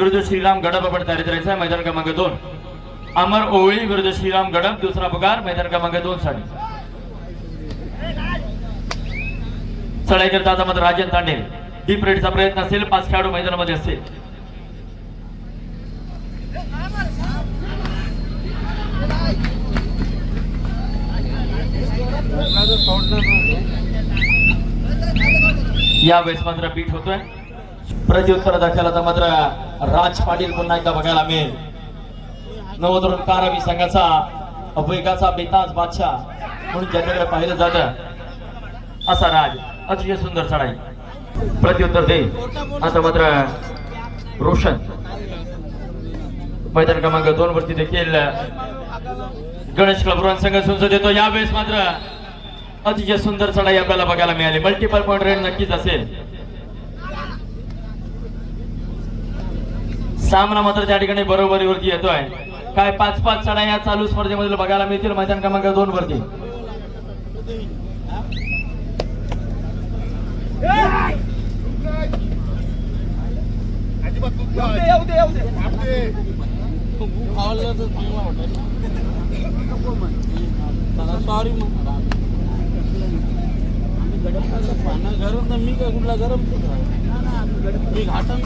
विरुद्ध श्रीराम गडब आपण तयारी करायचं आहे। मैदान क्रमांक 2 अमर ओवळी विरुद्ध श्रीराम गडब, दुसरा पुकार मैदान क्रमांक 2 साठी। चढाई करता आता मात्र राजन तांडे डीप रेडचा प्रयत्न असेल, 5 खेळाडू मैदानामध्ये असतील। या वेळेस मात्र बीट होतोय। प्रत्युत्तर दाखल आता मात्र राज पाटील पुन्हा एकदा बघायला मिळेल। नवतरुण कारावी संघाचा अभयगाचा बेताज बादशाह म्हणून ज्याच्याकडे पाहिलं जातं असा राज, अतिशय सुंदर चढाई। प्रत्युत्तर दे आता मात्र रोशन मैदान क्रमांक 2 वरती देखील गणेश क्लबरुवान संघ सुंज देतो। यावेळेस मात्र अतिशय सुंदर चढाई आपल्याला बघायला मिळाली। मल्टिपल पॉइंट रेड नक्कीच असेल। सामना मात्र त्या ठिकाणी बरोबरीवरती येतोय। काय 5-5 चढाई या चालू स्पर्धेमध्ये बघायला मिळतील मैदान क्रमांक 2 वरती। गरम मी काय कुठला गरम मी घाटन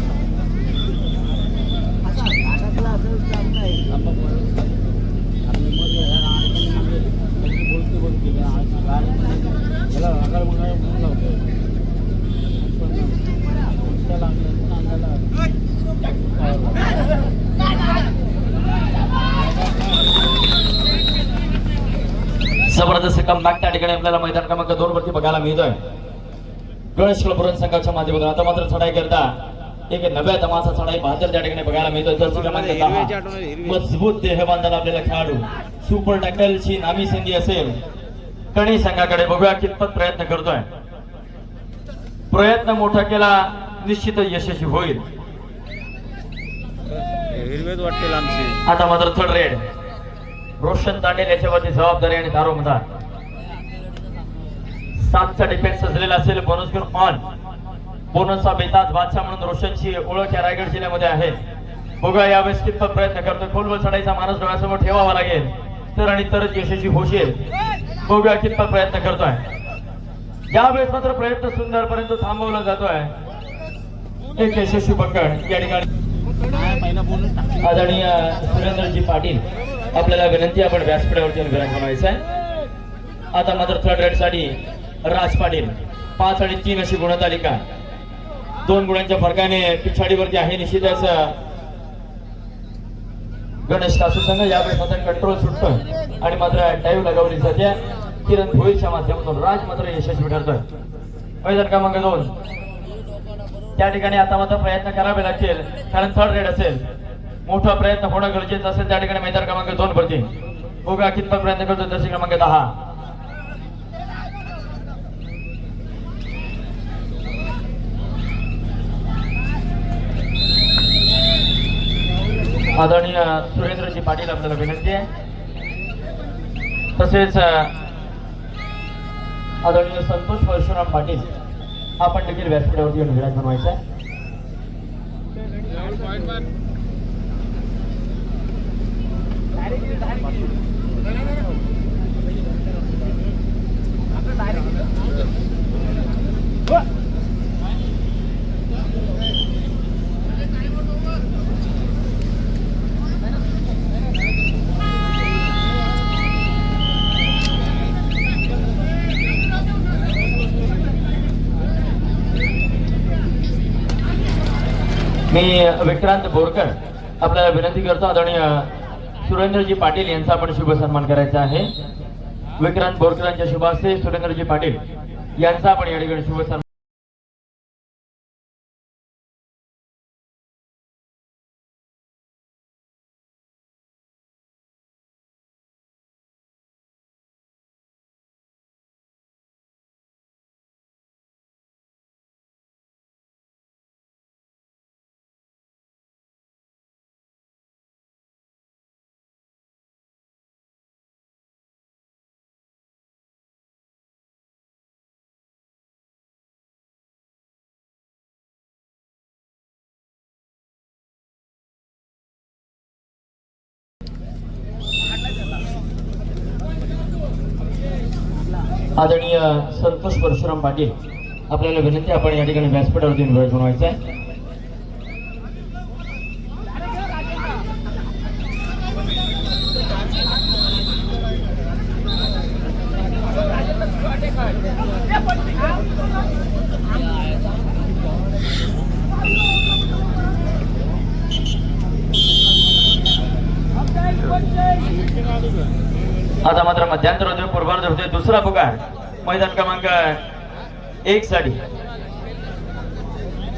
जबरदस्त कमबॅक त्या ठिकाणी आपल्याला मैदान क्रमांक 2 वरती बघायला मिळतोय। गणेश क्लबरुवान संघाच्या माध्यमातून आता मात्र चढाई करता एक नव्या दमाचा चढाई 72 त्या ठिकाणी बघायला मिळतोय। जर्सी क्रमांक 10 मजबूत देहबांधल आपल्याला खेळाडू, सुपर टॅकलची नामी संधी असेल कणी संघाकडे। बघूया कितपत प्रयत्न करतोय। प्रयत्न मोठा केला निश्चितच यशस्वी होईल। आता मात्र थर्ड रेड रोशन तांडेल याच्यावरती जबाबदारी आणि दारोमदार 7चा डिफेन्स सजलेला असेल। बोनस घेऊन ऑन बोनसचा बेताज बादशाह म्हणून रोशनची ओळख या रायगड जिल्ह्यामध्ये आहे। बघा यावेळेस कितपत प्रयत्न करतोय। खोलवर चढाईचा मानस डोळ्यासमोर ठेवावा लागेल तर आणि तरच यशस्वी होशील। बघूया कितपत प्रयत्न करतोय। यावेळेस मात्र प्रयत्न सुंदर परंतु थांबवला जातोय। एक यशस्वी पकड या ठिकाणी आदरणीय सुरेंद्रजी पाटील आपल्याला विनंती आपण व्यासपीठावरती विराम बनवायचा आहे। आता मात्र थर्ड रेड साठी राज पाटील 5 आणि 3 अशी गुणतालिका 2 गुणांच्या फरकाने पिछाडीवरती आहे। निश्चितच गणेश कासू संघ यावेळेस मात्र कंट्रोल सुटतोय आणि मात्र डाईव्ह लगावली जाते। किरण भोईरच्या माध्यमातून राज मात्र यशस्वी ठरतोय। मैदान क्रमांक 2 त्या ठिकाणी आता मात्र प्रयत्न करावे लागतील कारण थर्ड रेड असेल। मोठा प्रयत्न होणं गरजेचं असेल त्या ठिकाणी मैदान क्रमांक 2 वरती। बघा कितपत प्रयत्न करतो जर्सी क्रमांक 10 आदरणीय सुरेंद्रजी पाटील आपल्याला विनंती आहे। तसेच आदरणीय संतोष परशुराम पाटील आपण देखील व्यासपीठावरती येऊन विराज बनवायचा आहे। मी विक्रांत बोरकर आपल्याला विनंती करतो आदरणीय सुरेंद्रजी पाटील यांचा आपण शुभ सन्मान करायचा आहे। विक्रांत बोरकरांच्या शुभ हस्ते सुरेंद्रजी पाटील यांचा आपण या ठिकाणी शुभ सन्मान आदरणीय संतोष परशुराम पाटील आपल्याला विनंती, आपण या ठिकाणी व्यासपीठावरती विराजमान व्हायचं आहे. आता मात्र मध्यांतर होते, पूर्वार्ध होते. दुसरा पुकार मैदान क्रमांक 1 साठी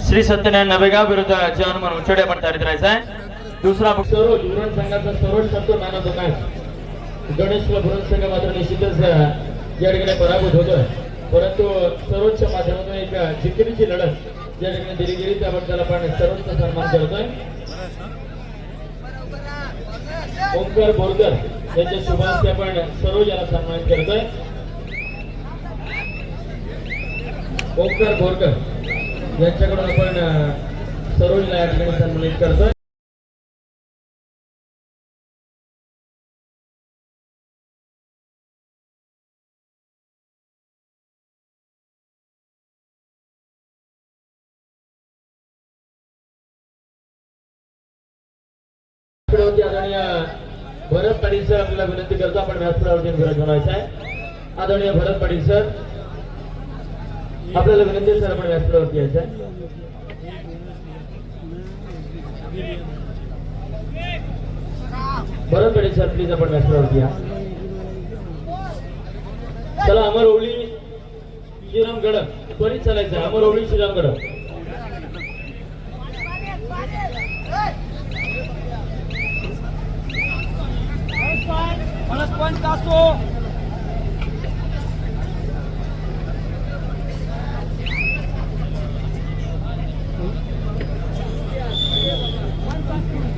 श्री सत्यनारायण नवेगाव विरुद्ध जवान म्हणून उचडे आपण तयारीत राहायचा आहे. दुसरा सरोज बुरण संघाचा सरोज शब्द man of the match. Ganesh व बुरण संघ मात्र निश्चितच या ठिकाणी पराभूत होतोय, परंतु सरोजच्या माध्यमातून एक जिंकणीची लढत या ठिकाणी दिली गेली, त्याबद्दल आपण सरोजचा सन्मान करतोय. ओंकार बोरकर यांच्या शुभांशी आपण सरोज याला सन्मानित करतोय. ओंकार बोरकर यांच्याकडून आपण सरोजला या ठिकाणी सन्मानित करतोय. आदरणीय भरत पाटील सर आपल्याला विनंती करतो, आपण व्यासपीठावरती विराजमान व्हायचं आहे. आदरणीय भरत पाटील सर आपल्याला विनंती, सर आपण व्यासपीठावरती यायचं आहे. भरत पाटील सर प्लीज आपण व्यासपीठावरती या. चला अमर ओवळी श्रीराम गडक त्वरित चालायचं. अमर ओवळी श्रीराम गडक.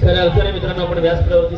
खऱ्या अर्थाने मित्रांनो आपण व्यासपीठावरती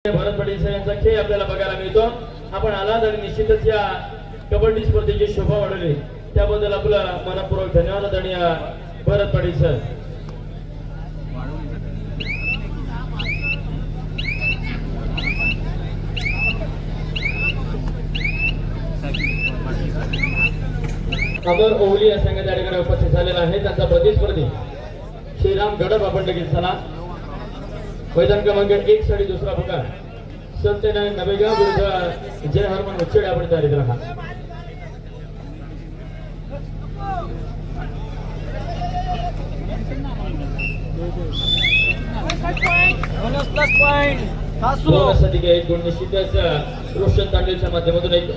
भरत पाटील सर यांचा खेळ आपल्याला बघायला मिळतो. आपण आलात आणि निश्चितच या कबड्डी स्पर्धेची शोभा वाढवली, त्याबद्दल आपला मनपूर्वक धन्यवाद आदरणीय भरत पाटील सर. अमर ओवली या संघ त्या ठिकाणी उपस्थित झालेला आहे. त्यांचा प्रतिस्पर्धी श्रीराम गडप आपण लगेच चला. मैदान क्रमांक 1 साठी दुसरा पुकार सत्यनारायण नवेगाव विरुद्ध जय हनुमान उच्चडे आपण तयारीत राहा. एक गुण निश्चितच रोशन तांडेलच्या माध्यमातून एक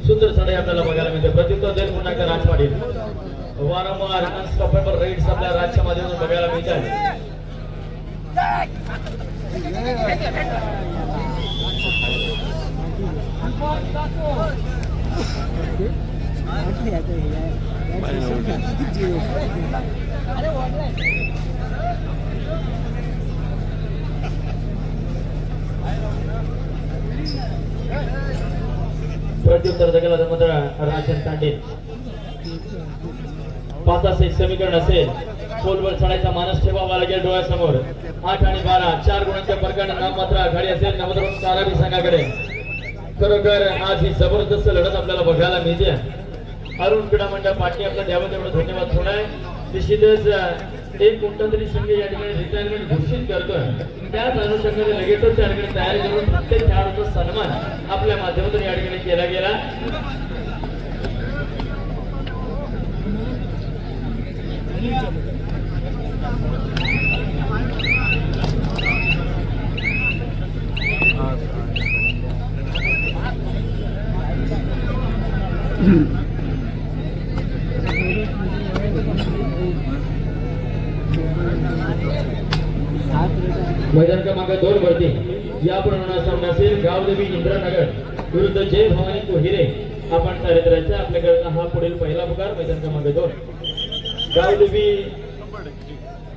सुंदर चढाई आपल्याला बघायला मिळते. प्रत्युत्तर देत पुन्हा एकदा राज पाटील. वारंवार अनस्टॉपेबल राईड्स आपल्या राजच्या माध्यमातून बघायला मिळतात. प्रत्युत्तर जगाला मात्र राजन तांडे 5 एक समीकरण असेल. खोलवर चढायचा मानस ठेवावा लागेल डोळ्यासमोर. 8 आणि 12 4 गुणांच्या फरकाने नाम मात्र आघाडी असेल नवतरुण कारावी संघाकडे. खरोखर आज ही जबरदस्त लढत आपल्याला बघायला मिळते. अरुण क्रीडा मंडळ पाटणी आपला द्यावं तेवढं धन्यवाद होणार. निश्चितच एक कुठंतरी संघ या ठिकाणी रिटायरमेंट घोषित करतोय, त्याच अनुषंगाने लगेचच त्या ठिकाणी तयारी करून प्रत्येक खेळाडूचा सन्मान आपल्या माध्यमातून या ठिकाणी केला गेला. मैदान क्रमांक 2 वरती या प्रमाणात सामना असेल गावदेवी इंद्रनगर विरुद्ध जय भवानी कोहिरे. आपण तयारी करायचं. आपल्याकडे हा पुढील पहिला पुकार मैदान क्रमांक 2. गावदेवी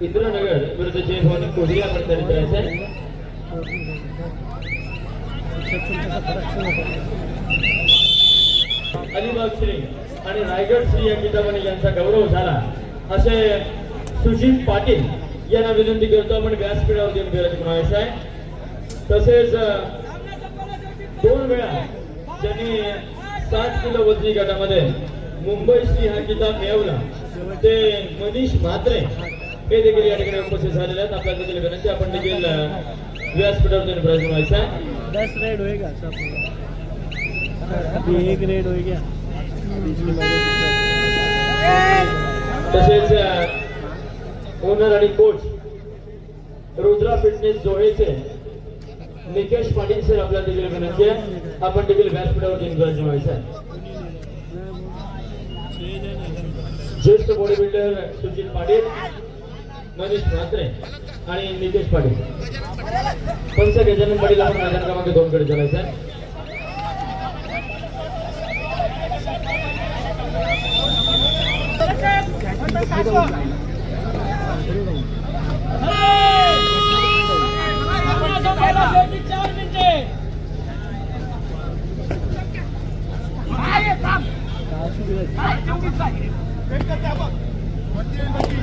इंद्रनगर विरुद्ध जय भवानी कोहिरे आपण तयारी करायचं. अलिबाग श्री आणि रायगड श्री या किताबाने यांचा गौरव झाला असे सुजित पाटील यांना विनंती करतो आपण व्यासपीठावर देऊन फिरायचे समावेश आहे. तसेच 2 वेळा ज्यांनी 7 किलो वजनी गटामध्ये मुंबई श्री हा किताब मिळवला ते मनीष म्हात्रे हे देखील या ठिकाणी उपस्थित झालेले आहेत. आपल्याला देखील विनंती आपण देखील व्यासपीठावर देऊन फिरायचे समावेश आहे. 10 रेड होएगा अभी 1 रेड हो गया. तसेच ओनर आणि कोच रुद्रा फिटनेस जोहेचे निकेश पाटील सर आपल्याला देखील विनंती आहे. आपण देखील व्यासपीठावर देऊन फिरायचे समावेश आहे. ज्येष्ठ बॉडी बिल्डर सुजित पाटील, मनीष म्हात्रे आणि निकेश पाटील. पंच गजानन पाटील आपण मैदान क्रमांक 2 कडे चालायचं आहे.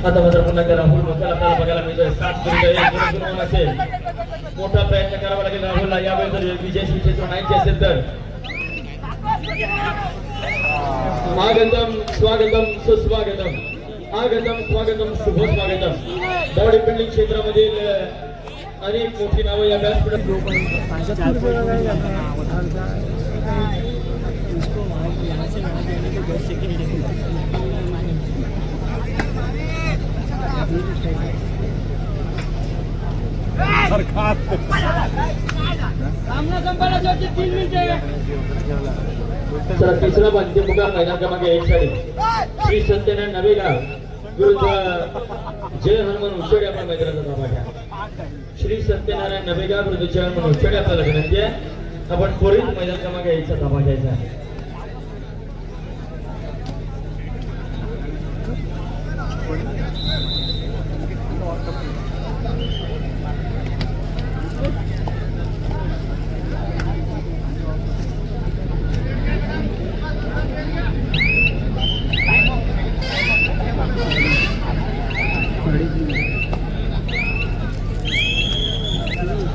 आता मात्र पुन्हा राहुल मोठा आपल्याला बघायला मिळतोय. 7 गुण असेल. मोठा प्रयत्न करावा लागेल राहुलला. यावेळी जर विजय शिक्षेचं माहिती असेल तर आगतम स्वागतम सुस्वागतम, आगतम स्वागतम शुभ स्वागतम. बॉडी बिल्डिंग क्षेत्रामधील अनेक मोठी नावं या व्यासपीठात. सामना संपण्यासाठी 3 मिनिटे. चला तिसरा अंतिम पुकार मैदान क्रमांक 1 साठी श्री सत्यनारायण नवेगाव विरुद्ध जय हनुमान उच्चडे आपण मैदानाचा ताबा घ्या. श्री सत्यनारायण नवेगाव विरुद्ध जय हनुमान उच्चडे आपल्याला विनंती आहे. आपण त्वरित मैदान क्रमांक 1 चा ताबा घ्यायचा आहे.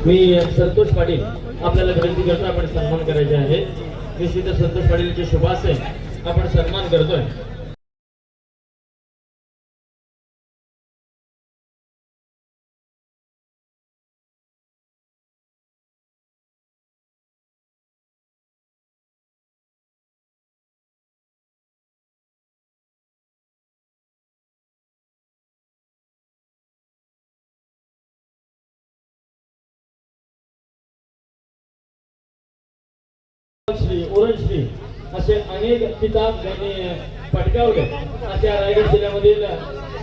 मी संतोष पाटील आपल्याला विनंती करतो आपण सन्मान करायचे आहे. निश्चित संतोष पाटीलचे शुभाशय आपण सन्मान करतोय. श्री ओरणश्री असे अनेक किताब ज्यांनी पटकावले अशा रायगड जिल्ह्यामधील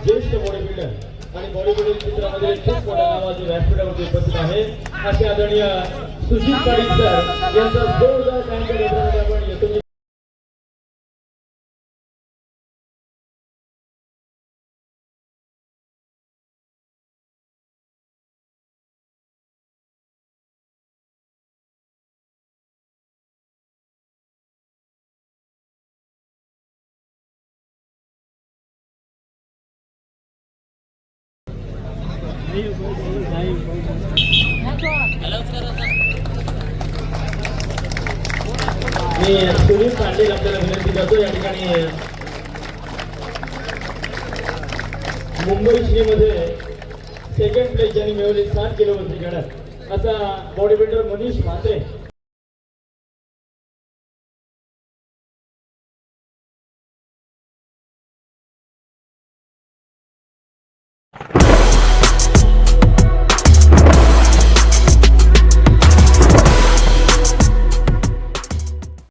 ज्येष्ठ बॉडी बिल्डर आणि बॉडी बिल्डिंग क्षेत्रामध्ये खूप मोठ्या नावाचे व्यासपीठावरती उपस्थित आहे असे आदरणीय सुजित पाटील सर यांचा जोरदार कार्यक्रम आपण येतो. मी सुनील पाटील आपल्याला विनंती करतो. या ठिकाणी मुंबई श्रीमध्ये सेकंड प्लेस ज्यांनी मिळवली 7 किलो वजनी गटात असा बॉडी बिल्डर मनीष म्हात्रे